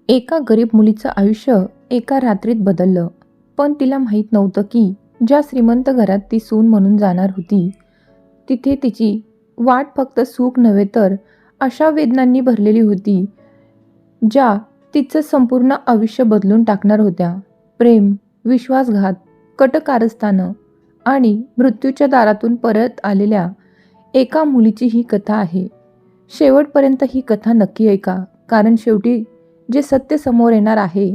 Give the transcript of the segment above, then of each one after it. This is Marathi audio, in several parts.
एका गरीब मुलीचं आयुष्य एका रात्रीत बदललं. पण तिला माहीत नव्हतं की ज्या श्रीमंत घरात ती सून म्हणून जाणार होती, तिथे तिची वाट फक्त सुख नव्हे तर अशा वेदनांनी भरलेली होती, ज्या तिचं संपूर्ण आयुष्य बदलून टाकणार होत्या. प्रेम, विश्वासघात, कटकारस्थानं आणि मृत्यूच्या दारातून परत आलेल्या एका मुलीची ही कथा आहे. शेवटपर्यंत ही कथा नक्की ऐका, कारण शेवटी जे सत्य समोर येणार आहे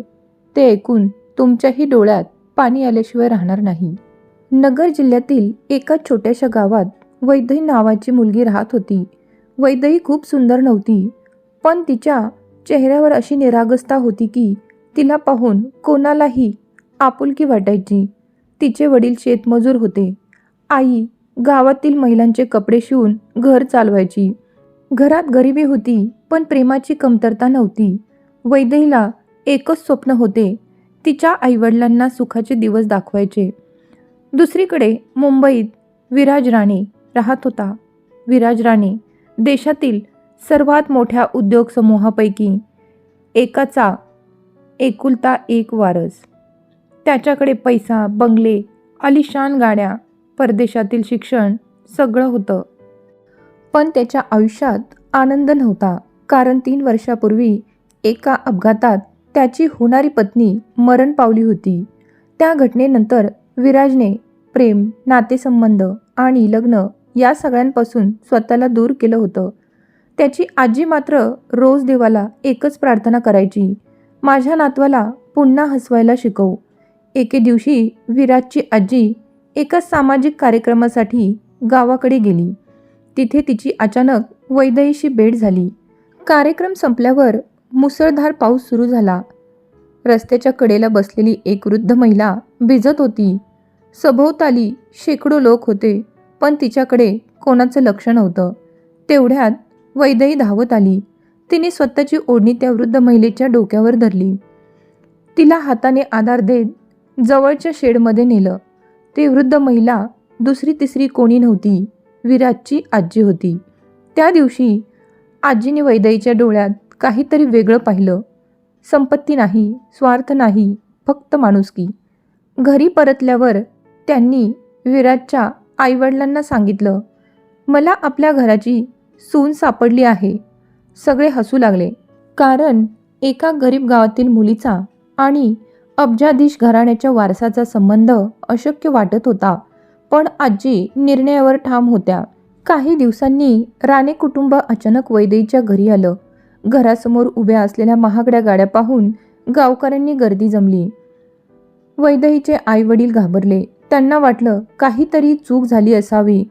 ते ऐकून तुमच्याही डोळ्यात पाणी आल्याशिवाय राहणार नाही. नगर जिल्ह्यातील एका छोट्याशा गावात वैदेही नावाची मुलगी राहत होती. वैदेही खूप सुंदर नव्हती, पण तिच्या चेहऱ्यावर अशी निरागसता होती की तिला पाहून कोणालाही आपुलकी वाटायची. तिचे वडील शेतमजूर होते. आई गावातील महिलांचे कपडे शिवून घर चालवायची. घरात गरिबी होती, पण प्रेमाची कमतरता नव्हती. वैदेहीला एकच स्वप्न होते, तिच्या आईवडिलांना सुखाचे दिवस दाखवायचे. दुसरीकडे मुंबईत विराज राणे राहत होता. विराज राणे देशातील सर्वात मोठ्या उद्योग समूहापैकी एकाचा एकुलता एक वारस. त्याच्याकडे पैसा, बंगले, आलिशान गाड्या, परदेशातील शिक्षण सगळं होतं. पण त्याच्या आयुष्यात आनंद नव्हता, कारण 3 वर्षापूर्वी एका अपघातात त्याची होणारी पत्नी मरण पावली होती. त्या घटनेनंतर विराजने प्रेम, नातेसंबंध आणि लग्न या सगळ्यांपासून स्वतःला दूर केलं होतं. त्याची आजी मात्र रोज देवाला एकच प्रार्थना करायची, माझ्या नातवाला पुन्हा हसवायला शिकव. एके दिवशी विराजची आजी एका सामाजिक कार्यक्रमासाठी गावाकडे गेली. तिथे तिची अचानक वैदेहीशी भेट झाली. कार्यक्रम संपल्यावर मुसळधार पाऊस सुरू झाला. रस्त्याच्या कडेला बसलेली एक वृद्ध महिला भिजत होती. सभोवताली शेकडो लोक होते, पण तिच्याकडे कोणाचं लक्ष नव्हतं. तेवढ्यात वैदेही धावत आली. तिने स्वतःची ओढणी त्या वृद्ध महिलेच्या डोक्यावर धरली. तिला हाताने आधार देत जवळच्या शेडमध्ये नेलं. ती वृद्ध महिला दुसरी तिसरी कोणी नव्हती, विराजची आजी होती. त्या दिवशी आजीने वैदेहीच्या डोळ्यात काहीतरी वेगळं पाहिलं. संपत्ती नाही, स्वार्थ नाही, फक्त माणुसकी. घरी परतल्यावर त्यांनी विराजच्या आईवडिलांना सांगितलं, मला आपल्या घराची सून सापडली आहे. सगळे हसू लागले, कारण एका गरीब गावातील मुलीचा आणि अब्जाधीश घराण्याच्या वारसाचा संबंध अशक्य वाटत होता. पण आजी निर्णयावर ठाम होत्या. काही दिवसांनी राणे कुटुंब अचानक वैदेहीच्या घरी आलं. घरासमोर उभ्या असलेल्या महागड्या गाड्या पाहून गावकऱ्यांनी गर्दी जमली. वैदेहीचे आई वडील घाबरले. त्यांना वाटलं काहीतरी चूक झाली असावी.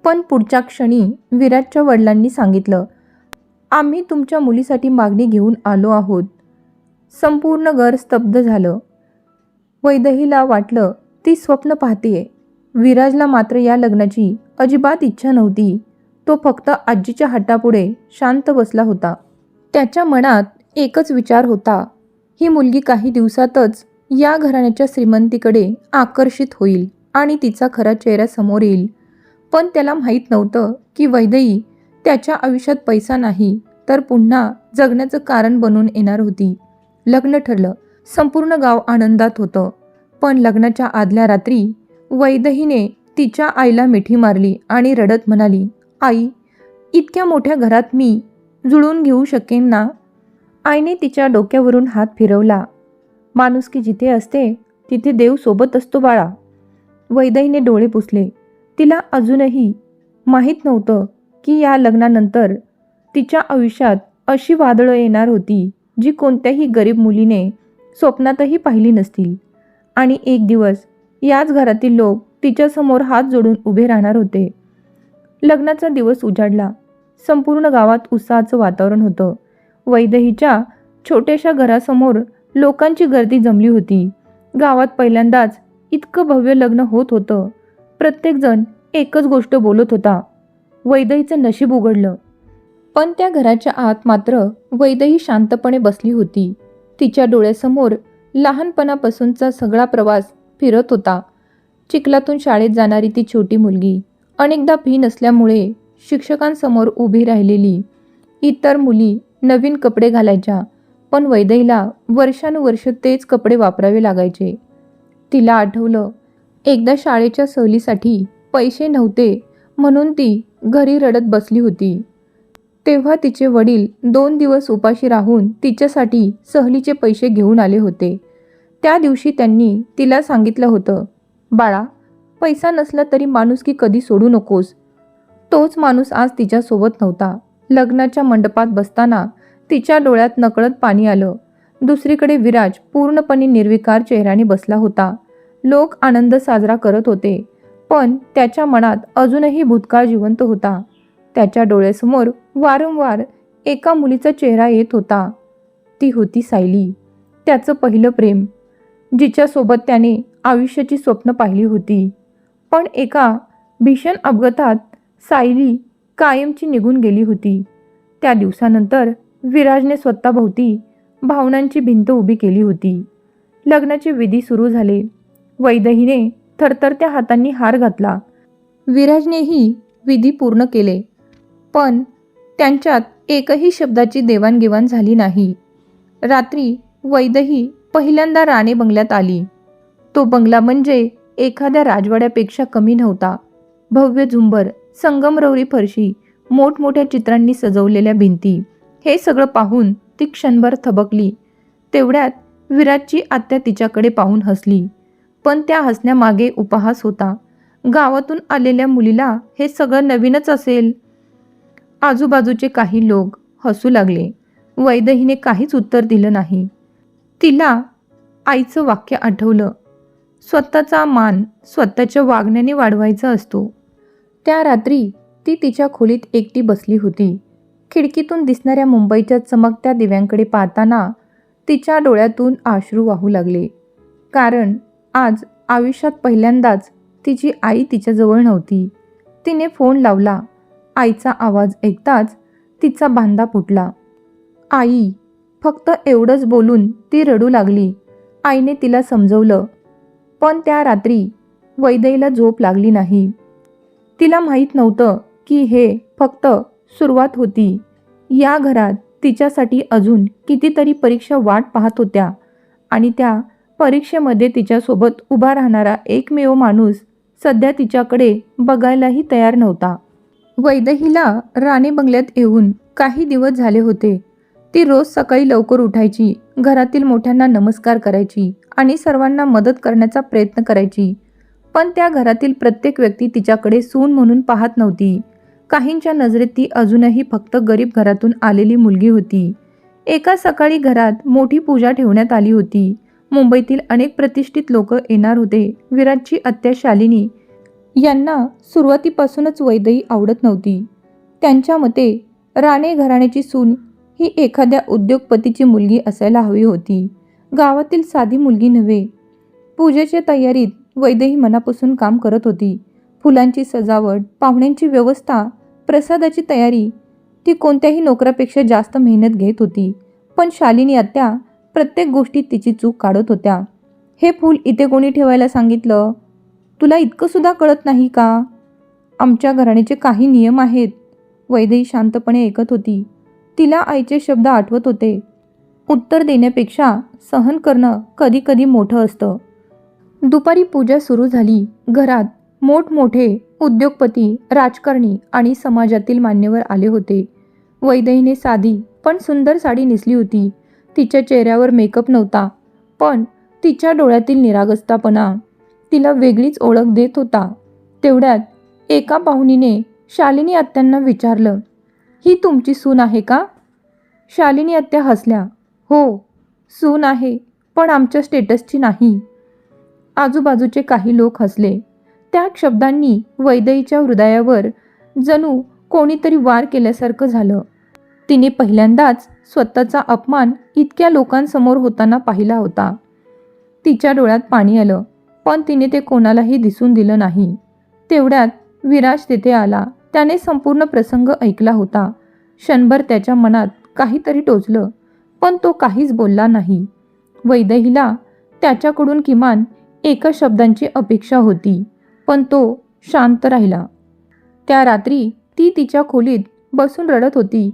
पण पुढच्या क्षणी विराजच्या वडिलांनी सांगितलं, आम्ही तुमच्या मुलीसाठी मागणी घेऊन आलो आहोत. संपूर्ण घर स्तब्ध झालं. वैदेहीला वाटलं ती स्वप्न पाहतेय. विराजला मात्र या लग्नाची अजिबात इच्छा नव्हती. तो फक्त आजीच्या हट्टापुढे शांत बसला होता. त्याच्या मनात एकच विचार होता, ही मुलगी काही दिवसातच या घराण्याच्या श्रीमंतीकडे आकर्षित होईल आणि तिचा खरा चेहरा समोर येईल. पण त्याला माहीत नव्हतं की वैदेही त्याच्या आयुष्यात पैसा नाही, तर पुन्हा जगण्याचं कारण बनून येणार होती. लग्न ठरलं. संपूर्ण गाव आनंदात होतं. पण लग्नाच्या आदल्या रात्री वैदेहीने तिच्या आईला मिठी मारली आणि रडत म्हणाली, आई, इतक्या मोठ्या घरात मी जुळून घेऊ शकेन ना? आईने तिच्या डोक्यावरून हात फिरवला. माणुसकी जिथे असते तिथे देव सोबत असतो बाळा. वैदेहीने डोळे पुसले. तिला अजूनही माहीत नव्हतं की या लग्नानंतर तिच्या आयुष्यात अशी वादळं येणार होती, जी कोणत्याही गरीब मुलीने स्वप्नातही पाहिली नसतील. आणि एक दिवस याच घरातील लोक तिच्यासमोर हात जोडून उभे राहणार होते. लग्नाचा दिवस उजाडला. संपूर्ण गावात उत्साहाचं वातावरण होतं. वैदेहीच्या छोट्याशा घरासमोर लोकांची गर्दी जमली होती. गावात पहिल्यांदाच इतकं भव्य लग्न होत होतं. प्रत्येकजण एकच गोष्ट बोलत होता, वैदेहीचं नशीब उघडलं. पण त्या घराच्या आत मात्र वैदेही शांतपणे बसली होती. तिच्या डोळ्यासमोर लहानपणापासूनचा सगळा प्रवास फिरत होता. चिखलातून शाळेत जाणारी ती छोटी मुलगी, अनेकदा फी नसल्यामुळे शिक्षकांसमोर उभी राहिलेली. इतर मुली नवीन कपडे घालायच्या, पण वैदेहीला वर्षानुवर्ष तेच कपडे वापरावे लागायचे. तिला आठवलं, एकदा शाळेच्या सहलीसाठी पैसे नव्हते म्हणून ती घरी रडत बसली होती. तेव्हा तिचे वडील 2 दिवस उपाशी राहून तिच्यासाठी सहलीचे पैसे घेऊन आले होते. त्या दिवशी त्यांनी तिला सांगितलं होतं, बाळा, पैसा नसला तरी माणुसकी कधी सोडू नकोस. तोच माणूस आज तिच्यासोबत नव्हता. लग्नाच्या मंडपात बसताना तिच्या डोळ्यात नकळत पाणी आलं. दुसरीकडे विराज पूर्णपणे निर्विकार चेहऱ्याने बसला होता. लोक आनंद साजरा करत होते, पण त्याच्या मनात अजूनही भूतकाळ जिवंत होता. त्याच्या डोळ्यासमोर वारंवार एका मुलीचा चेहरा येत होता. ती होती सायली, त्याचं पहिलं प्रेम, जिच्यासोबत त्याने आयुष्याची स्वप्न पाहिली होती. पण एका भीषण अपघातात सायली कायमची निघून गेली होती. त्या दिवसानंतर विराजने स्वतःभोवती भावनांची भिंत उभी केली होती. लग्नाचे विधी सुरू झाले. वैदेहीने थरथरत्या हातांनी हार घातला. विराजनेही विधी पूर्ण केले, पण त्यांच्यात एकही शब्दाची देवाणघेवाण झाली नाही. रात्री वैदेही पहिल्यांदा राणे बंगल्यात आली. तो बंगला म्हणजे एखाद्या राजवाड्यापेक्षा कमी नव्हता. भव्य झुंबर, संगमरवरी फरशी, मोठमोठ्या चित्रांनी सजवलेल्या भिंती, हे सगळं पाहून ती क्षणभर थबकली. तेवढ्यात विराजची आत्या तिच्याकडे पाहून हसली, पण त्या हसण्यामागे उपहास होता. गावातून आलेल्या मुलीला हे सगळं नवीनच असेल. आजूबाजूचे काही लोक हसू लागले. वैदेहीने काहीच उत्तर दिलं नाही. तिला आईचं वाक्य आठवलं, स्वतःचा मान स्वतःच्या वागण्याने वाढवायचा असतो. त्या रात्री ती तिच्या खोलीत एकटी बसली होती. खिडकीतून दिसणाऱ्या मुंबईच्या चमकत्या दिव्यांकडे पाहताना तिच्या डोळ्यातून अश्रू वाहू लागले. कारण आज आयुष्यात पहिल्यांदाच तिची आई तिच्याजवळ नव्हती. तिने फोन लावला. आईचा आवाज ऐकताच तिचा बांधा फुटला. आई, फक्त एवढंच बोलून ती रडू लागली. आईने तिला समजवलं, पण त्या रात्री वैदेहीला झोप लागली नाही. तिला माहीत नव्हतं की हे फक्त सुरुवात होती. या घरात तिच्यासाठी अजून कितीतरी परीक्षा वाट पाहत होत्या आणि त्या परीक्षेमध्ये तिच्यासोबत उभा राहणारा एकमेव माणूस सध्या तिच्याकडे बघायलाही तयार नव्हता. वैदेहीला राणे बंगल्यात येऊन काही दिवस झाले होते. ती रोज सकाळी लवकर उठायची, घरातील मोठ्यांना नमस्कार करायची आणि सर्वांना मदत करण्याचा प्रयत्न करायची. पण त्या घरातील प्रत्येक व्यक्ती तिच्याकडे सून म्हणून पाहत नव्हती. काहींच्या नजरेत ती अजूनही फक्त गरीब घरातून आलेली मुलगी होती. एका सकाळी घरात मोठी पूजा ठेवण्यात आली होती. मुंबईतील अनेक प्रतिष्ठित लोक येणार होते. विराजची आत्या शालिनी यांना सुरुवातीपासूनच वैदेही आवडत नव्हती. त्यांच्या मते राणे घराण्याची सून ही एखाद्या उद्योगपतीची मुलगी असायला हवी होती, गावातील साधी मुलगी नव्हे. पूजेच्या तयारीत वैदेही मनापासून काम करत होती. फुलांची सजावट, पाहुण्यांची व्यवस्था, प्रसादाची तयारी, ती कोणत्याही नोकरापेक्षा जास्त मेहनत घेत होती. पण शालिनी आत्या प्रत्येक गोष्टीत तिची चूक काढत होत्या. हे फूल इथे कोणी ठेवायला सांगितलं? तुला इतकं सुद्धा कळत नाही का? आमच्या घराण्याचे काही नियम आहेत. वैदेही शांतपणे ऐकत होती. तिला आईचे शब्द आठवत होते, उत्तर देण्यापेक्षा सहन करणं कधी कधी मोठं असतं. दुपारी पूजा सुरू झाली. घरात मोठमोठे उद्योगपती, राजकारणी आणि समाजातील मान्यवर आले होते. वैदेहीने साधी पण सुंदर साडी नेसली होती. तिच्या चेहऱ्यावर मेकअप नव्हता, पण तिच्या डोळ्यातील निरागसतापणा तिला वेगळीच ओळख देत होता. तेवढ्यात एका पाहुणीने शालिनी आत्यांना विचारलं, ही तुमची सून आहे का? शालिनी आत्या हसल्या. हो, सून आहे, पण आमच्या स्टेटसची नाही. आजूबाजूचे काही लोक हसले. त्या शब्दांनी वैदेहीच्या हृदयावर जणू कोणीतरी वार केल्यासारखं झालं. तिने पहिल्यांदाच स्वतःचा अपमान इतक्या लोकांसमोर होताना पाहिला होता. तिच्या डोळ्यात पाणी आलं, पण तिने ते कोणालाही दिसून दिलं नाही. तेवढ्यात विराज तिथे आला. त्याने संपूर्ण प्रसंग ऐकला होता. क्षणभर त्याच्या मनात काहीतरी टोचलं, पण तो काहीच बोलला नाही. वैदेहीला त्याच्याकडून किमान एका शब्दांची अपेक्षा होती, पण तो शांत राहिला. त्या रात्री ती तिच्या खोलीत बसून रडत होती.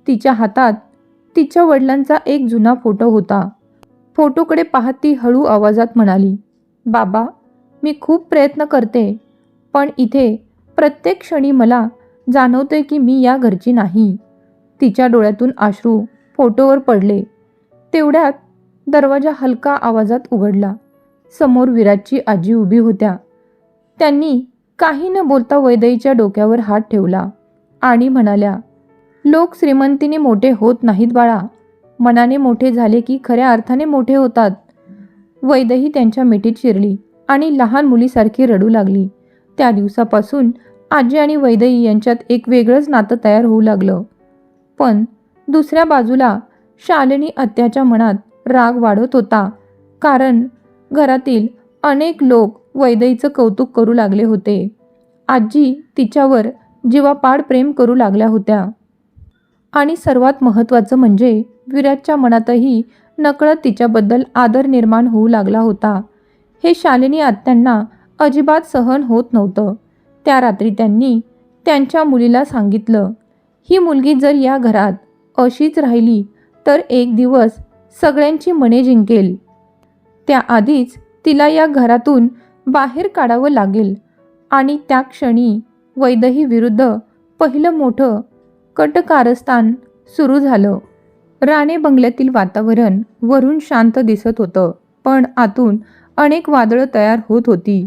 तिच्या हातात तिच्या वडिलांचा एक जुना फोटो होता. फोटोकडे पाहत ती हळू आवाजात म्हणाली, बाबा, मी खूप प्रयत्न करते, पण इथे प्रत्येक क्षणी मला जाणवतंय की मी या घरची नाही. तिच्या डोळ्यातून अश्रू फोटोवर पडले. तेवढ्यात दरवाजा हलका आवाजात उघडला. समोर विराजची आजी उभी होत्या. त्यांनी काही न बोलता वैदेहीच्या डोक्यावर हात ठेवला आणि म्हणाल्या, लोक श्रीमंतीने मोठे होत नाहीत बाळा, मनाने मोठे झाले की खऱ्या अर्थाने मोठे होतात. वैदेही त्यांच्या मिठीत शिरली आणि लहान मुलीसारखी रडू लागली. त्या दिवसापासून आजी आणि वैदेही यांच्यात एक वेगळंच नातं तयार होऊ लागलं. पण दुसऱ्या बाजूला शालिनी आत्याच्या मनात राग वाढत होता, कारण घरातील अनेक लोक वैदेहीचं कौतुक करू लागले होते. आजी तिच्यावर जीवापाड प्रेम करू लागल्या होत्या. आणि सर्वात महत्त्वाचं म्हणजे विराजच्या मनातही नकळत तिच्याबद्दल आदर निर्माण होऊ लागला होता. हे शालिनी आत्यांना अजिबात सहन होत नव्हतं. त्या रात्री त्यांनी त्यांच्या मुलीला सांगितलं, ही मुलगी जर या घरात अशीच राहिली तर एक दिवस सगळ्यांची मने जिंकेल. त्याआधीच तिला या घरातून बाहेर काढावं लागेल. आणि त्या क्षणी वैदेही विरुद्ध पहिलं मोठं कटकारस्थान सुरू झालं. राणे बंगल्यातील वातावरण वरून शांत दिसत होतं, पण आतून अनेक वादळं तयार होत होती.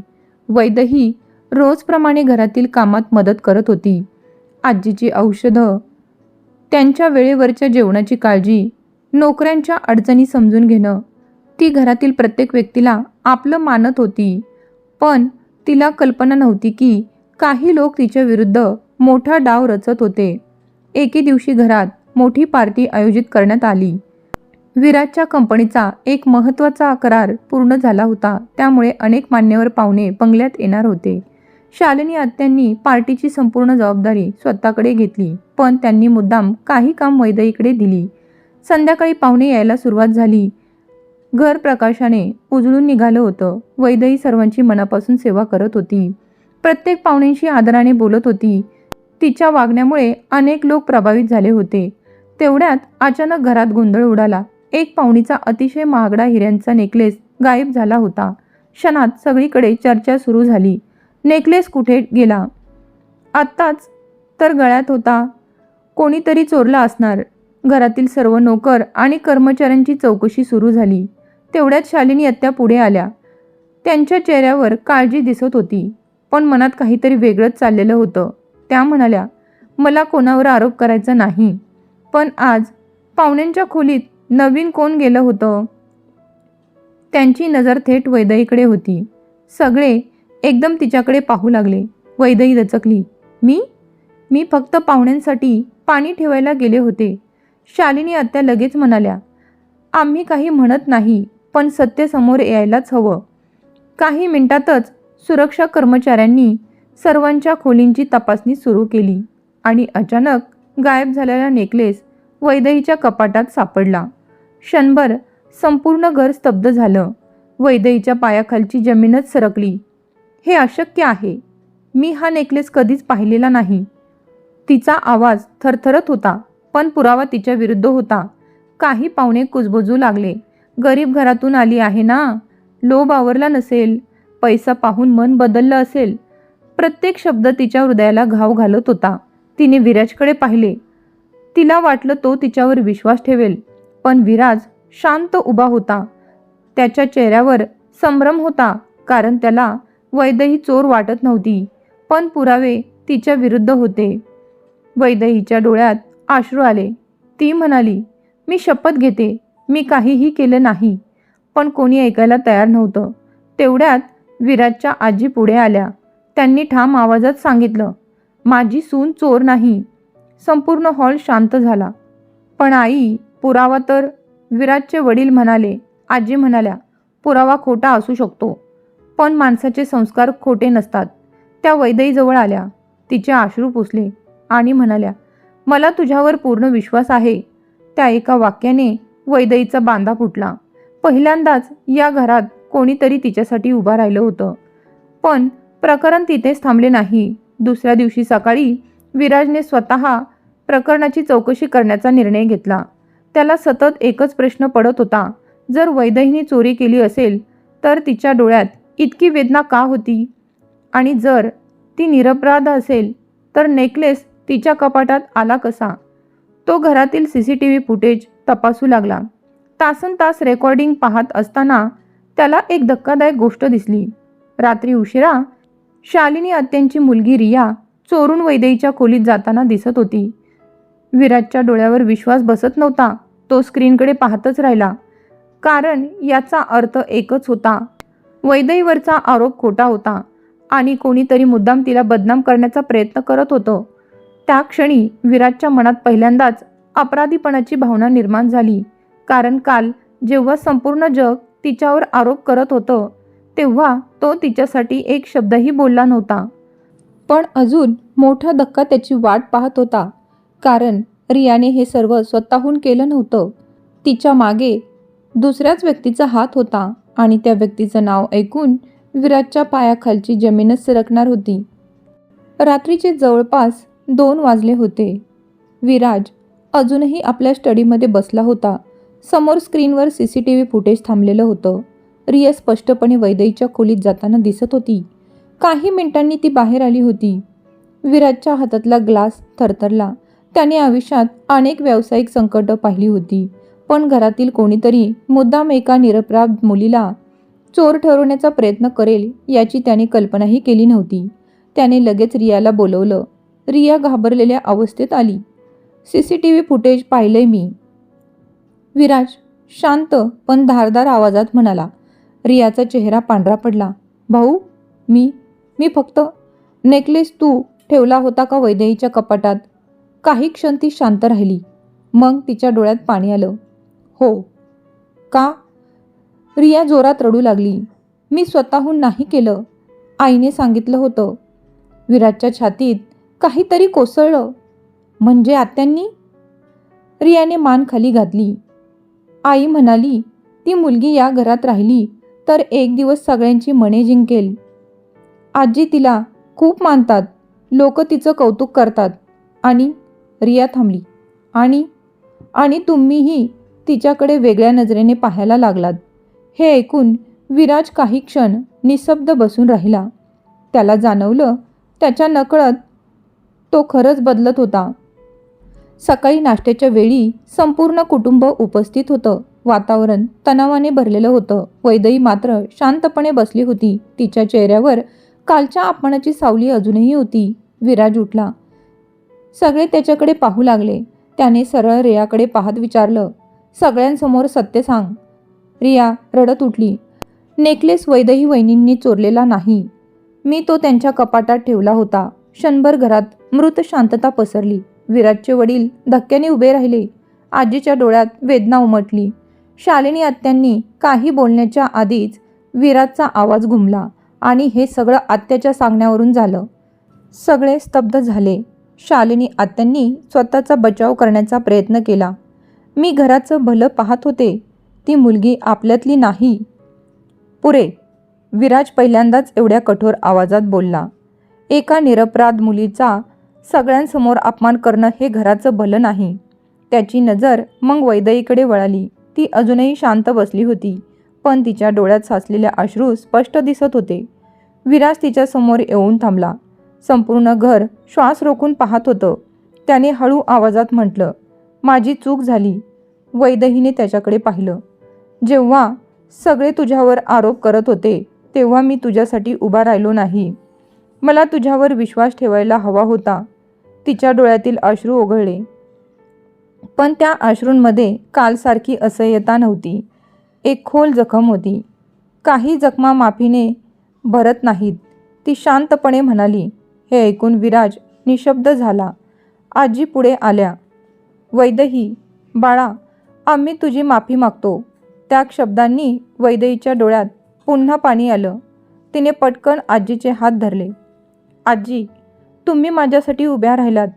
वैदेही रोजप्रमाणे घरातील कामात मदत करत होती. आजीची औषधं, त्यांच्या वेळेवरच्या जेवणाची काळजी, नोकऱ्यांच्या अडचणी समजून घेणं. ती घरातील प्रत्येक व्यक्तीला आपलं मानत होती. पण तिला कल्पना नव्हती की काही लोक तिच्या विरुद्ध मोठा डाव रचत होते. एके दिवशी घरात मोठी पार्टी आयोजित करण्यात आली. विराजच्या कंपनीचा एक महत्त्वाचा करार पूर्ण झाला होता, त्यामुळे अनेक मान्यवर पाहुणे बंगल्यात येणार होते. शालिनी आत्यांनी पार्टीची संपूर्ण जबाबदारी स्वतःकडे घेतली, पण त्यांनी मुद्दाम काही काम वैदेहीकडे दिली. संध्याकाळी पाहुणे यायला सुरुवात झाली. घर प्रकाशाने उजळून निघालं होतं. वैदेही सर्वांची मनापासून सेवा करत होती. प्रत्येक पाहुण्यांशी आदराने बोलत होती. तिच्या वागण्यामुळे अनेक लोक प्रभावित झाले होते. तेवढ्यात अचानक घरात गोंधळ उडाला. एक पाहुणीचा अतिशय महागडा हिऱ्यांचा नेकलेस गायब झाला होता. क्षणात सगळीकडे चर्चा सुरू झाली. नेकलेस कुठे गेला? आत्ताच तर गळ्यात होता. कोणीतरी चोरला असणार. घरातील सर्व नोकर आणि कर्मचाऱ्यांची चौकशी सुरू झाली. तेवढ्यात शालिनी आत्या पुढे आल्या. त्यांच्या चेहऱ्यावर काळजी दिसत होती, पण मनात काहीतरी वेगळंच चाललेलं होतं. त्या म्हणाल्या, मला कोणावर आरोप करायचा नाही, पण आज पाहुण्यांच्या खोलीत नवीन कोण गेलं होतं? त्यांची नजर थेट वैदेहीकडे होती. सगळे एकदम तिच्याकडे पाहू लागले. वैदेही दचकली. मी फक्त पाहुण्यांसाठी पाणी ठेवायला गेले होते. शालिनी आत्या लगेच म्हणाल्या, आम्ही काही म्हणत नाही, पण सत्य समोर यायलाच हवं. काही मिनिटातच सुरक्षा कर्मचाऱ्यांनी सर्वांच्या खोलींची तपासणी सुरू केली आणि अचानक गायब झालेला नेकलेस वैदेहीच्या कपाटात सापडला. क्षणभर संपूर्ण घर स्तब्ध झालं. वैदेहीच्या पायाखालची जमीनच सरकली. हे अशक्य आहे. मी हा नेकलेस कधीच पाहिलेला नाही. तिचा आवाज थरथरत होता, पण पुरावा तिच्या विरुद्ध होता. काही पाहुणे कुजबुजू लागले. गरीब घरातून आली आहे ना, लोभ आवरला नसेल, पैसा पाहून मन बदललं असेल. प्रत्येक शब्द तिच्या हृदयाला घाव घालत होता. तिने विराजकडे पाहिले. तिला वाटलं तो तिच्यावर विश्वास ठेवेल, पण विराज शांत उभा होता. त्याच्या चेहऱ्यावर संभ्रम होता, कारण त्याला वैदेही चोर वाटत नव्हती, पण पुरावे तिच्या विरुद्ध होते. वैदेहीच्या डोळ्यात अश्रू आले. ती म्हणाली, मी शपथ घेते, मी काहीही केलं नाही. पण कोणी ऐकायला तयार नव्हतं. तेवढ्यात विराजच्या आजी पुढे आल्या. त्यांनी ठाम आवाजात सांगितलं, माझी सून चोर नाही. संपूर्ण हॉल शांत झाला. पण आई, पुरावा तर? विराजचे वडील म्हणाले. आजी म्हणाल्या, पुरावा खोटा असू शकतो, पण माणसाचे संस्कार खोटे नसतात. त्या वैदेहीजवळ आल्या. तिचे अश्रू पुसले आणि म्हणाल्या, मला तुझ्यावर पूर्ण विश्वास आहे. त्या एका वाक्याने वैदेहीचा बांधा फुटला. पहिल्यांदाच या घरात कोणीतरी तिच्यासाठी उभा राहिलं होतं. पण प्रकरण तिथेच थांबले नाही. दुसऱ्या दिवशी सकाळी विराजने स्वतः प्रकरणाची चौकशी करण्याचा निर्णय घेतला. त्याला सतत एकच प्रश्न पडत होता, जर वैदेहीने चोरी केली असेल तर तिच्या डोळ्यात इतकी वेदना का होती? आणि जर ती निरपराध असेल तर नेकलेस तिच्या कपाटात आला कसा? तो घरातील CCTV फुटेज तपासू लागला. तासनतास रेकॉर्डिंग पाहत असताना त्याला एक धक्कादायक गोष्ट दिसली. रात्री उशिरा शालिनी आत्यांची मुलगी रिया चोरून वैदेहीच्या खोलीत जाताना दिसत होती. विराजच्या डोळ्यावर विश्वास बसत नव्हता. तो स्क्रीनकडे पाहतच राहिला, कारण याचा अर्थ एकच होता, वैदेहीवरचा आरोप खोटा होता आणि कोणीतरी मुद्दाम तिला बदनाम करण्याचा प्रयत्न करत होतं. त्या क्षणी विराजच्या मनात पहिल्यांदाच अपराधीपणाची भावना निर्माण झाली, कारण काल जेव्हा संपूर्ण जग तिच्यावर आरोप करत होतं तेव्हा तो तिच्यासाठी एक शब्दही बोलला नव्हता. पण अजून मोठा धक्का त्याची वाट पाहत होता, कारण रियाने हे सर्व स्वतःहून केलं नव्हतं. तिच्या मागे दुसऱ्याच व्यक्तीचा हात होता आणि त्या व्यक्तीचं नाव ऐकून विराजच्या पायाखालची जमीनच सरकणार होती. रात्रीचे जवळपास 2 वाजले होते. विराज अजूनही आपल्या स्टडीमध्ये बसला होता. समोर स्क्रीनवर CCTV फुटेज थांबलेलं होतं. रिया स्पष्टपणे वैदेहीच्या खोलीत जाताना दिसत होती. काही मिनिटांनी ती बाहेर आली होती. विराजच्या हातातला ग्लास थरथरला. त्याने आयुष्यात अनेक व्यावसायिक संकट पाहिली होती, पण घरातील कोणीतरी मुद्दाम एका निरपराध मुलीला चोर ठरवण्याचा प्रयत्न करेल याची त्याने कल्पनाही केली नव्हती. त्याने लगेच रियाला बोलवलं. रिया घाबरलेल्या अवस्थेत आली. CCTV फुटेज पाहिलंय मी, विराज शांत पण धारदार आवाजात म्हणाला. रियाचा चेहरा पांढरा पडला. भाऊ, मी फक्त नेकलेस तू ठेवला होता का वैदेहीच्या कपाटात? काही क्षण ती शांत राहिली. मग तिच्या डोळ्यात पाणी आलं. हो. का? रिया जोरात रडू लागली. मी स्वतःहून नाही केलं. आईने सांगितलं होतं. विराजच्या छातीत काहीतरी कोसळलं. म्हणजे आत्यांनी? रियाने मान खाली घातली. आई म्हणाली, ती मुलगी या घरात राहिली तर एक दिवस सगळ्यांची मने जिंकेल. आजी तिला खूप मानतात. लोक तिचं कौतुक करतात. आणि रिया थांबली. आणि तुम्हीही तिच्याकडे वेगळ्या नजरेने पाहायला लागलात. हे ऐकून विराज काही क्षण निशब्द बसून राहिला. त्याला जाणवलं, त्याच्या नकळत तो खरंच बदलत होता. सकाळी नाश्त्याच्या वेळी संपूर्ण कुटुंब उपस्थित होतं. वातावरण तणावाने भरलेलं होतं. वैदेही मात्र शांतपणे बसली होती. तिच्या चेहऱ्यावर कालच्या अपमानाची सावली अजूनही होती. विराज उठला. सगळे त्याच्याकडे पाहू लागले. त्याने सरळ रियाकडे पाहत विचारलं, सगळ्यांसमोर सत्य सांग. रिया रडत उठली. नेकलेस वैदेही वहिनींनी चोरलेला नाही. मी तो त्यांच्या कपाटात ठेवला होता. क्षणभर घरात मृत शांतता पसरली. विराजचे वडील धक्क्याने उभे राहिले. आजीच्या डोळ्यात वेदना उमटली. शालिनी आत्यांनी काही बोलण्याच्या आधीच विराजचा आवाज घुमला. आणि हे सगळं आत्याच्या सांगण्यावरून झालं. सगळे स्तब्ध झाले. शालिनी आत्यांनी स्वतःचा बचाव करण्याचा प्रयत्न केला. मी घराचं भलं पाहत होते. ती मुलगी आपल्यातली नाही. पुरे. विराज पहिल्यांदाच एवढ्या कठोर आवाजात बोलला. एका निरपराध मुलीचा सगळ्यांसमोर अपमान करणं हे घराचं भलं नाही. त्याची नजर मग वैदेहीकडे वळाली. ती अजूनही शांत बसली होती, पण तिच्या डोळ्यात साचलेले अश्रू स्पष्ट दिसत होते. विराज तिच्या समोर येऊन थांबला. संपूर्ण घर श्वास रोखून पाहत होतं. त्याने हळू आवाजात म्हटलं, माझी चूक झाली. वैदेहीने त्याच्याकडे पाहिलं. जेव्हा सगळे तुझ्यावर आरोप करत होते तेव्हा मी तुझ्यासाठी उभा राहिलो नाही. मला तुझ्यावर विश्वास ठेवायला हवा होता. तिच्या डोळ्यातील अश्रू ओघळले. पण त्या अश्रूंमध्ये कालसारखी असह्यता नव्हती. एक खोल जखम होती. काही जखमा माफीने भरत नाहीत. ती शांतपणे म्हणाली. हे ऐकून विराज निशब्द झाला. आजी पुढे आल्या. वैदेही, बाळा, आम्ही तुझी माफी मागतो. त्या शब्दांनी वैदेहीच्या डोळ्यात पुन्हा पाणी आलं. तिने पटकन आजीचे हात धरले. आजी, तुम्ही माझ्यासाठी उभ्या राहिलात.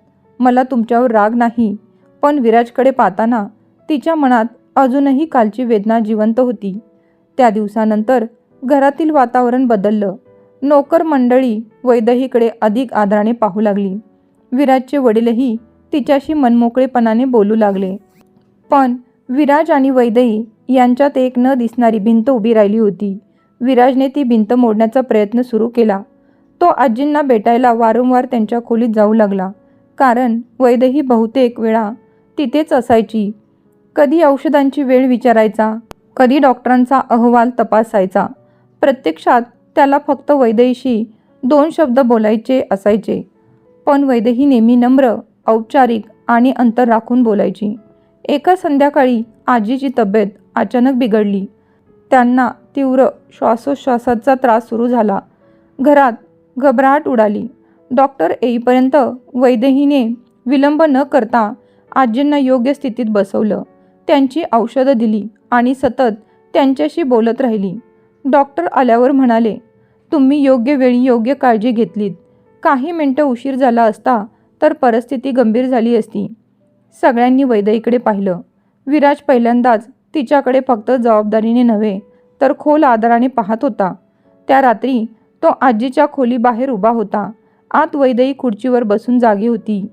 मला तुमच्यावर राग नाही. पण विराजकडे पाहताना तिच्या मनात अजूनही कालची वेदना जिवंत होती. त्या दिवसानंतर घरातील वातावरण बदललं. नोकर मंडळी वैदेहीकडे अधिक आदराने पाहू लागली. विराजचे वडीलही तिच्याशी मनमोकळेपणाने बोलू लागले. पण विराज आणि वैदेही यांच्यात एक न दिसणारी भिंत उभी राहिली होती. विराजने ती भिंत मोडण्याचा प्रयत्न सुरू केला. तो आजींना भेटायला वारंवार त्यांच्या खोलीत जाऊ लागला, कारण वैदेही बहुतेक वेळा तिथेच असायची. कधी औषधांची वेळ विचारायचा, कधी डॉक्टरांचा अहवाल तपासायचा. प्रत्यक्षात त्याला फक्त वैदेहीशी 2 शब्द बोलायचे असायचे, पण वैदेही नेहमी नम्र, औपचारिक आणि अंतर राखून बोलायची. एका संध्याकाळी आजीची तब्येत अचानक बिघडली. त्यांना तीव्र श्वासोच्छ्वासाचा त्रास सुरू झाला. घरात घबराट उडाली. डॉक्टर येईपर्यंत वैदेहीने विलंब न करता आजींना योग्य स्थितीत बसवलं. त्यांची औषधं दिली आणि सतत त्यांच्याशी बोलत राहिली. डॉक्टर आल्यावर म्हणाले, तुम्ही योग्य वेळी योग्य काळजी घेतलीत. काही मिनिटं उशीर झाला असता तर परिस्थिती गंभीर झाली असती. सगळ्यांनी वैदेहीकडे पाहिलं. विराज पहिल्यांदाच तिच्याकडे फक्त जबाबदारीने नव्हे तर खोल आदराने पाहत होता. त्या रात्री तो आजीच्या खोलीबाहेर उभा होता. आत वैदेही खुर्चीवर बसून जागी होती.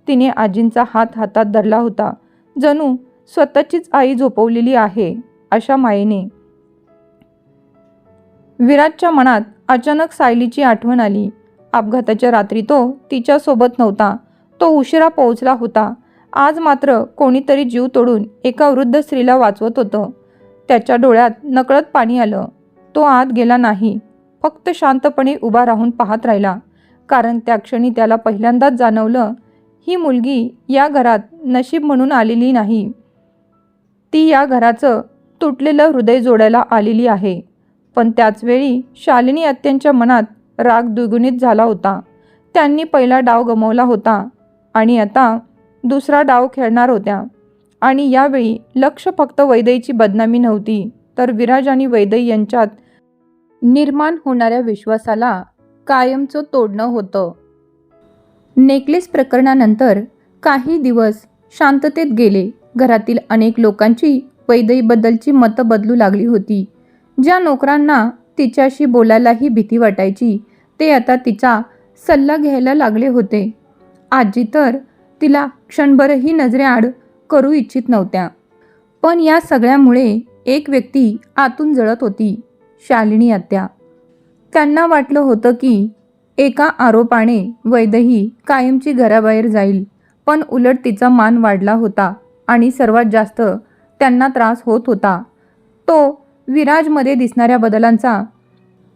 तिने आजींचा हात हातात धरला होता, जणू स्वतःचीच आई झोपवलेली आहे अशा मायेने. विराजच्या मनात अचानक सायलीची आठवण आली. अपघाताच्या रात्री तो तिच्यासोबत नव्हता. तो उशिरा पोहोचला होता. आज मात्र कोणीतरी जीव तोडून एका वृद्ध स्त्रीला वाचवत होतं. त्याच्या डोळ्यात नकळत पाणी आलं. तो आत गेला नाही, फक्त शांतपणे उभा राहून पाहत राहिला, कारण त्या क्षणी त्याला पहिल्यांदाच जाणवलं, ही मुलगी या घरात नशीब म्हणून आलेली नाही. ती या घराचं तुटलेलं हृदय जोडायला आलेली आहे. पण त्याचवेळी शालिनी आत्यांच्या मनात राग द्विगुणित झाला होता. त्यांनी पहिला डाव गमावला होता आणि आता दुसरा डाव खेळणार होत्या. आणि यावेळी लक्ष फक्त वैदेहीची बदनामी नव्हती, तर विराज आणि वैदेही यांच्यात निर्माण होणाऱ्या विश्वासाला कायमचं तोडणं होतं. नेकलेस प्रकरणानंतर काही दिवस शांततेत गेले. घरातील अनेक लोकांची वैदेहीबद्दलची मतं बदलू लागली होती. ज्या नोकरांना तिच्याशी बोलायलाही भीती वाटायची, ते आता तिचा सल्ला घ्यायला लागले होते. आजी तर तिला क्षणभरही नजरेआड करू इच्छित नव्हत्या. पण या सगळ्यामुळे एक व्यक्ती आतून जळत होती, शालिनी आत्या. त्यांना वाटलं होतं की एका आरोपाने वैदेही कायमची घराबाहेर जाईल, पण उलट तिचा मान वाढला होता आणि सर्वात जास्त त्यांना त्रास होत होता तो विराजमध्ये दिसणाऱ्या बदलांचा.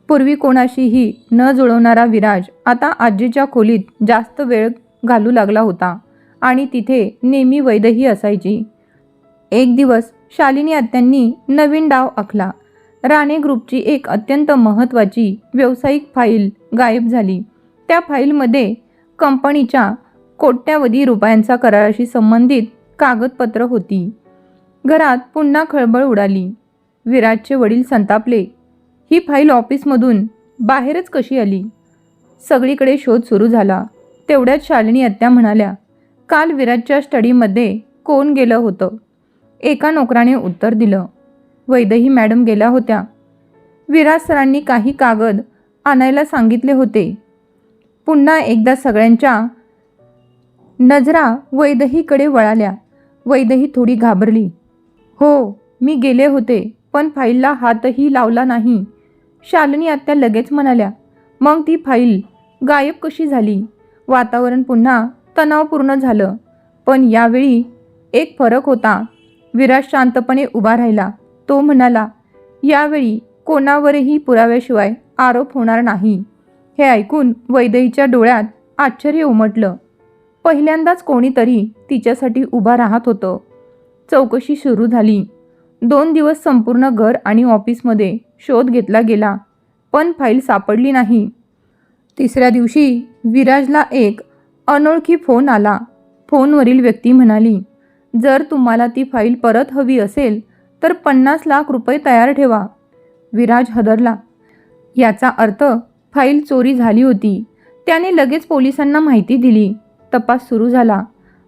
पूर्वी कोणाशीही न जुळवणारा विराज आता आजीच्या खोलीत जास्त वेळ घालू लागला होता आणि तिथे नेहमी वैदेही असायची. एक दिवस शालिनी आत्यांनी नवीन डाव आखला. राणे ग्रुपची एक अत्यंत महत्त्वाची व्यावसायिक फाईल गायब झाली. त्या फाईलमध्ये कंपनीच्या कोट्यावधी रुपयांचा कराराशी संबंधित कागदपत्र होती. घरात पुन्हा खळबळ उडाली. विराजचे वडील संतापले. ही फाईल ऑफिसमधून बाहेरच कशी आली? सगळीकडे शोध सुरू झाला. तेवढ्यात शालिनी आत्या म्हणाल्या, काल विराजच्या स्टडीमध्ये कोण गेलं होतं? एका नोकराने उत्तर दिलं, वैदेही मॅडम गेल्या होत्या. विराज सरांनी काही कागद आणायला सांगितले होते. पुन्हा एकदा सगळ्यांच्या नजरा वैदेहीकडे वळाल्या. वैदेही थोडी घाबरली. हो, मी गेले होते, पण फाईलला हातही लावला नाही. शालिनी आत्या लगेच म्हणाल्या, मग ती फाईल गायब कशी झाली? वातावरण पुन्हा तणावपूर्ण झालं. पण यावेळी एक फरक होता. विराज शांतपणे उभा राहिला. तो म्हणाला, यावेळी कोणावरही पुराव्याशिवाय आरोप होणार नाही. हे ऐकून वैदेहीच्या डोळ्यात आश्चर्य उमटलं. पहिल्यांदाच कोणीतरी तिच्यासाठी उभा राहत होतं. चौकशी सुरू झाली. 2 दिवस संपूर्ण घर आणि ऑफिसमध्ये शोध घेतला गेला, पण फाईल सापडली नाही. तिसऱ्या दिवशी विराजला एक अनोळखी फोन आला. फोनवरील व्यक्ती म्हणाली, जर तुम्हाला ती फाईल परत हवी असेल तर 50 लाख रुपये तयार ठेवा. विराज हादरला. याचा अर्थ फाईल चोरी झाली होती. त्याने लगेच पोलिसांना माहिती दिली. तपास सुरू झाला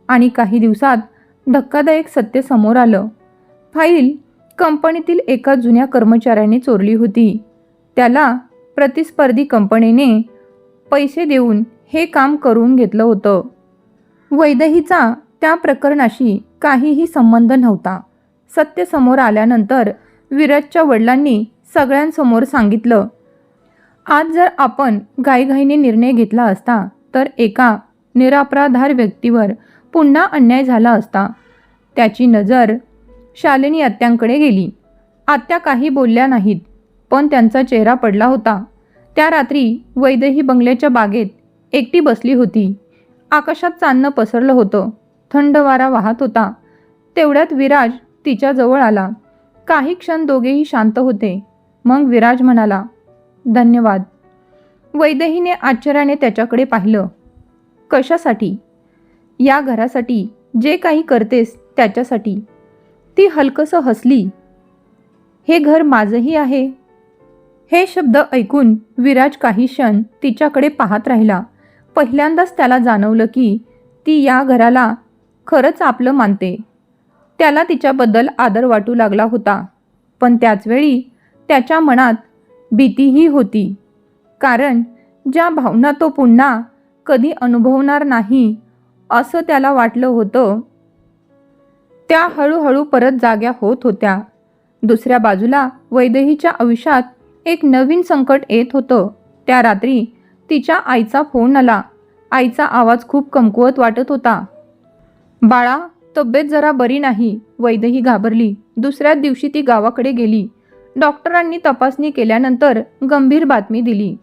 आणि काही दिवसात धक्कादायक सत्य समोर आलं. फाईल कंपनीतील एका जुन्या कर्मचाऱ्याने चोरली होती. त्याला प्रतिस्पर्धी कंपनीने पैसे देऊन हे काम करून घेतलं होतं. वैदेहीचा त्या प्रकरणाशी काहीही संबंध नव्हता. सत्य समोर आल्यानंतर विराजच्या वडिलांनी सगळ्यांसमोर सांगितलं, आज जर आपण घाईघाईने निर्णय घेतला असता तर एका निरपराध व्यक्तीवर पुन्हा अन्याय झाला असता. त्याची नजर शालिनी आत्यांकडे गेली. आत्या काही बोलल्या नाहीत, पण त्यांचा चेहरा पडला होता. त्या रात्री वैदेही बंगल्याच्या बागेत एकटी बसली होती. आकाशात चांदणं पसरलं होतं. थंड वारा वाहत होता. तेवढ्यात विराज तिच्याजवळ आला. काही क्षण दोघेही शांत होते. मग विराज म्हणाला, धन्यवाद. वैदेहीने आश्चर्याने त्याच्याकडे पाहिलं. कशासाठी? या घरासाठी, जे काही करतेस त्याच्यासाठी. ती हलकसं हसली. हे घर माझंही आहे. हे शब्द ऐकून विराज काही क्षण तिच्याकडे पाहत राहिला. पहिल्यांदाच त्याला जाणवलं की ती या घराला खरंच आपलं मानते. त्याला तिच्याबद्दल आदर वाटू लागला होता. पण त्याचवेळी त्याच्या मनात भीतीही होती. कारण ज्या भावना तो पुन्हा कधी अनुभवणार नाही असं त्याला वाटलं होतं, त्या हळूहळू परत जाग्या होत होत्या. दुसऱ्या बाजूला वैदेहीच्या आयुष्यात एक नवीन संकट येत होतं. त्या रात्री तिच्या आईचा फोन आला. आईचा आवाज खूप कमकुवत वाटत होता. बाळा, तब्येत जरा बरी नाही. वैदेही घाबरली. दुसऱ्याच दिवशी ती गावाकडे गेली. डॉक्टरांनी तपासणी केल्यानंतर गंभीर बातमी दिली.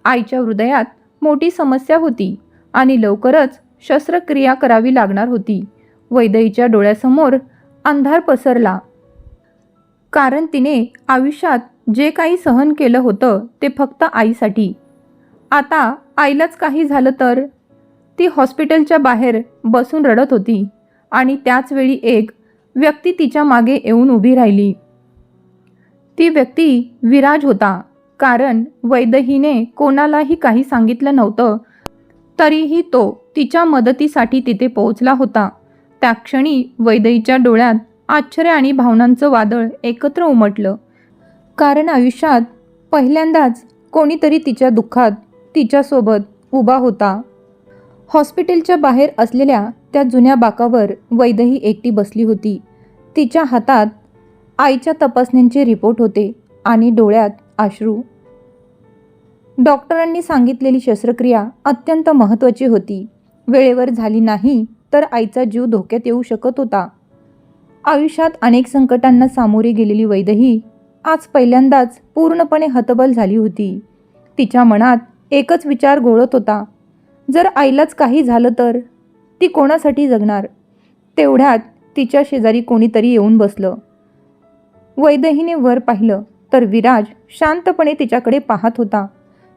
आईच्या हृदयात मोठी समस्या होती आणि लवकरच शस्त्रक्रिया करावी लागणार होती. वैदेहीच्या डोळ्यासमोर अंधार पसरला. कारण तिने आयुष्यात जे काही सहन केलं होतं ते फक्त आईसाठी. आता आईलाच काही झालं तर? ती हॉस्पिटलच्या बाहेर बसून रडत होती आणि त्याचवेळी एक व्यक्ती तिच्या मागे येऊन उभी राहिली. ती व्यक्ती विराज होता. कारण वैदेहीने कोणालाही काही सांगितलं नव्हतं, तरीही तो तिच्या मदतीसाठी तिथे पोहोचला होता. त्या क्षणी वैदेहीच्या डोळ्यात आश्चर्य आणि भावनांचं वादळ एकत्र उमटलं. कारण आयुष्यात पहिल्यांदाच कोणीतरी तिच्या दुःखात तिच्यासोबत उभा होता. हॉस्पिटलच्या बाहेर असलेल्या त्या जुन्या बाकावर वैदेही एकटी बसली होती. तिच्या हातात आईच्या तपासण्यांचे रिपोर्ट होते आणि डोळ्यात अश्रू. डॉक्टरांनी सांगितलेली शस्त्रक्रिया अत्यंत महत्त्वाची होती. वेळेवर झाली नाही तर आईचा जीव धोक्यात येऊ शकत होता. आयुष्यात अनेक संकटांना सामोरी गेलेली वैदेही आज पहिल्यांदाच पूर्णपणे हतबल झाली होती. तिच्या मनात एकच विचार घोळत होता, जर आईलाच काही झालं तर ती कोणासाठी जगणार? तेवढ्यात तिच्या शेजारी कोणीतरी येऊन बसलं. वैदेहीने वर पाहिलं तर विराज शांतपणे तिच्याकडे पाहत होता.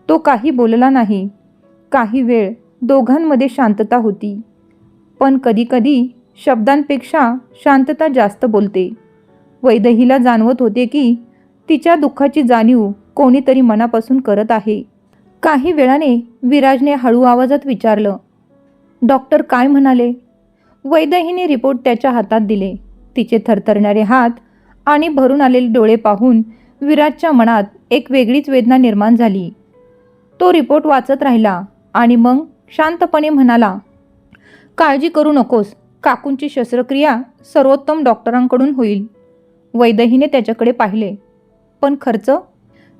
तो काही बोलला नाही. काही वेळ दोघांमध्ये शांतता होती. पण कधीकधी शब्दांपेक्षा शांतता जास्त बोलते. वैदेहीला जाणवत होते की तिच्या दुःखाची जाणीव कोणीतरी मनापासून करत आहे. काही वेळाने विराजने हळू आवाजात विचारलं, डॉक्टर काय म्हणाले? वैदेहीने रिपोर्ट त्याच्या हातात दिले. तिचे थरथरणारे हात आणि भरून आलेले डोळे पाहून विराजच्या मनात एक वेगळीच वेदना निर्माण झाली. तो रिपोर्ट वाचत राहिला आणि मग शांतपणे म्हणाला, काळजी करू नकोस. काकूंची शस्त्रक्रिया सर्वोत्तम डॉक्टरांकडून होईल. वैदेहीने त्याच्याकडे पाहिले. पण खर्च?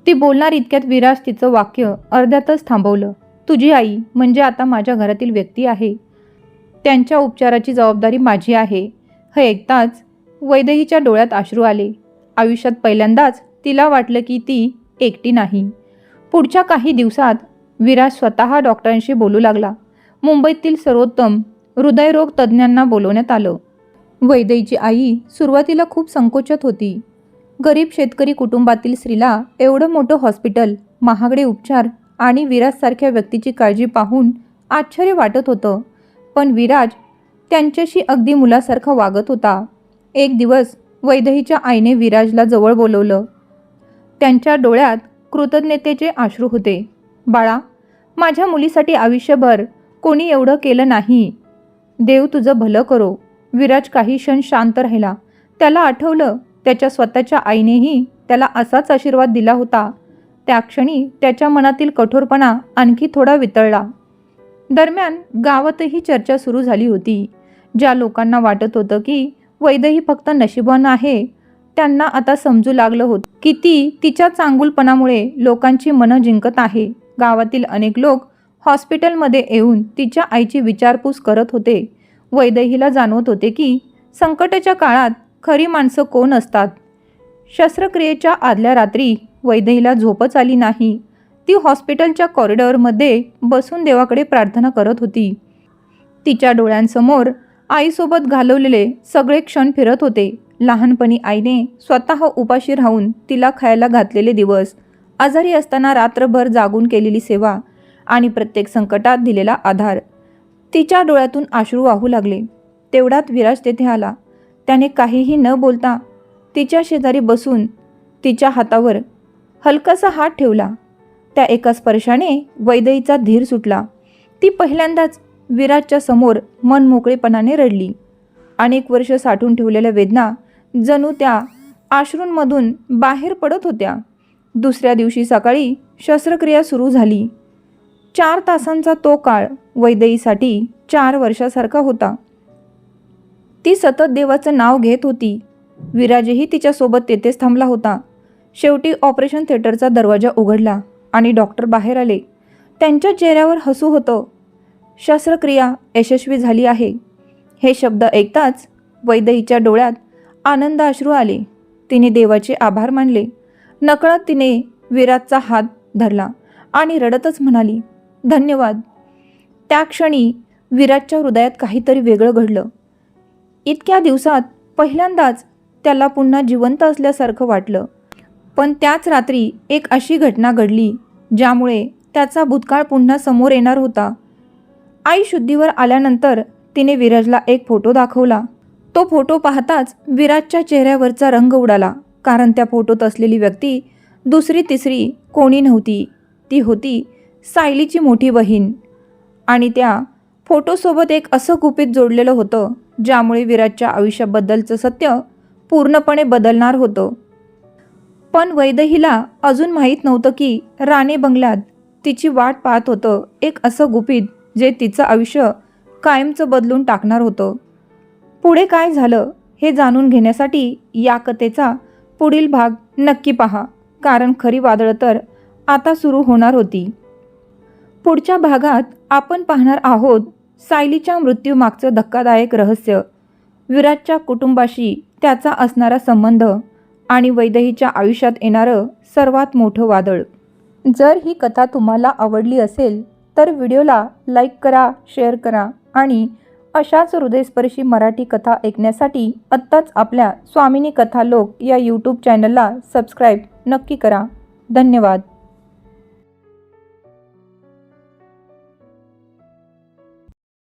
ती बोलणार इतक्यात विराज तिचं वाक्य अर्ध्यातच थांबवलं. तुझी आई म्हणजे आता माझ्या घरातील व्यक्ती आहे. त्यांच्या उपचाराची जबाबदारी माझी आहे. हे ऐकताच वैदेहीच्या डोळ्यात अश्रू आले. आयुष्यात पहिल्यांदाच तिला वाटलं की ती एकटी नाही. पुढच्या काही दिवसात विराज स्वतः डॉक्टरांशी बोलू लागला. मुंबईतील सर्वोत्तम हृदयरोग तज्ज्ञांना बोलवण्यात आलं. वैदेहीची आई सुरुवातीला खूप संकोचात होती. गरीब शेतकरी कुटुंबातील स्त्रीला एवढं मोठं हॉस्पिटल, महागडे उपचार आणि विराजसारख्या व्यक्तीची काळजी पाहून आश्चर्य वाटत होतं. पण विराज त्यांच्याशी अगदी मुलासारखा वागत होता. एक दिवस वैदेहीच्या आईने विराजला जवळ बोलवलं. त्यांच्या डोळ्यात कृतज्ञतेचे अश्रू होते. बाळा, माझ्या मुलीसाठी आयुष्यभर कोणी एवढं केलं नाही. देव तुझं भलं करो. विराज काही क्षण शांत राहिला. त्याला आठवलं त्याच्या स्वतःच्या आईनेही त्याला असाच आशीर्वाद दिला होता. त्या क्षणी त्याच्या मनातील कठोरपणा आणखी थोडा वितळला. दरम्यान गावातही चर्चा सुरू झाली होती. ज्या लोकांना वाटत होतं की वैदेही फक्त नशिबान आहे त्यांना आता समजू लागलं होतं की ती तिच्या चांगुलपणामुळे लोकांची मनं जिंकत आहे. गावातील अनेक लोक हॉस्पिटलमध्ये येऊन तिच्या आईची विचारपूस करत होते. वैदेहीला जाणवत होते की संकटाच्या काळात खरी माणसं कोण असतात. शस्त्रक्रियेच्या आदल्या रात्री वैदेहीला झोपच आली नाही. ती हॉस्पिटलच्या कॉरिडॉरमध्ये बसून देवाकडे प्रार्थना करत होती. तिच्या डोळ्यांसमोर आईसोबत घालवलेले सगळे क्षण फिरत होते. लहानपणी आईने स्वतः उपाशी राहून तिला खायला घातलेले दिवस, आजारी असताना रात्रभर जागून केलेली सेवा आणि प्रत्येक संकटात दिलेला आधार. तिच्या डोळ्यातून अश्रू वाहू लागले. तेवढ्यात विराज तेथे आला. त्याने काहीही न बोलता तिच्या शेजारी बसून तिच्या हातावर हलकासा हात ठेवला. त्या एका स्पर्शाने वैदेहीचा धीर सुटला. ती पहिल्यांदाच विराजच्या समोर मनमोकळेपणाने रडली. अनेक वर्ष साठवून ठेवलेल्या वेदना जणू त्या अश्रूंमधून बाहेर पडत होत्या. दुसऱ्या दिवशी सकाळी शस्त्रक्रिया सुरू झाली. 4 तासांचा तो काळ वैदेहीसाठी 4 वर्षासारखा होता. ती सतत देवाचं नाव घेत होती. विराजही तिच्यासोबत तेथेच थांबला होता. शेवटी ऑपरेशन थिएटरचा दरवाजा उघडला आणि डॉक्टर बाहेर आले. त्यांच्या चेहऱ्यावर हसू होतं. शस्त्रक्रिया यशस्वी झाली आहे हे शब्द ऐकताच वैदेहीच्या डोळ्यात आनंद अश्रू आले. तिने देवाचे आभार मानले. नकळत तिने विराजचा हात धरला आणि रडतच म्हणाली, धन्यवाद. त्या क्षणी विराजच्या हृदयात काहीतरी वेगळं घडलं. इतक्या दिवसात पहिल्यांदाच त्याला पुन्हा जिवंत असल्यासारखं वाटलं. पण त्याच रात्री एक अशी घटना घडली ज्यामुळे त्याचा भूतकाळ पुन्हा समोर येणार होता. आई शुद्धीवर आल्यानंतर तिने विराजला एक फोटो दाखवला. तो फोटो पाहताच विराजच्या चेहऱ्यावरचा रंग उडाला. कारण त्या फोटोत असलेली व्यक्ती दुसरी तिसरी कोणी नव्हती. ती होती सायलीची मोठी बहीण. आणि त्या फोटोसोबत एक असं गुपित जोडलेलं होतं ज्यामुळे विराजच्या आयुष्याबद्दलचं सत्य पूर्णपणे बदलणार होतं. पण वैदेहीला अजून माहीत नव्हतं की राणे बंगल्यात तिची वाट पाहत होतं एक असं गुपित जे तिचं आयुष्य कायमचं बदलून टाकणार होतं. पुढे काय झालं हे जाणून घेण्यासाठी या कथेचा पुढील भाग नक्की पहा, कारण खरी वादळं तर आता सुरू होणार होती. पुढच्या भागात आपण पाहणार आहोत सायलीच्या मृत्यूमागचं धक्कादायक रहस्य, विराजच्या कुटुंबाशी त्याचा असणारा संबंध आणि वैदेहीच्या आयुष्यात येणारं सर्वात मोठं वादळ. जर ही कथा तुम्हाला आवडली असेल तर व्हिडिओला लाईक करा, शेअर करा आणि अशाच हृदयस्पर्शी मराठी कथा ऐकण्यासाठी आत्ताच आपल्या स्वामिनी कथालोक या यूट्यूब चॅनलला सबस्क्राईब नक्की करा. धन्यवाद.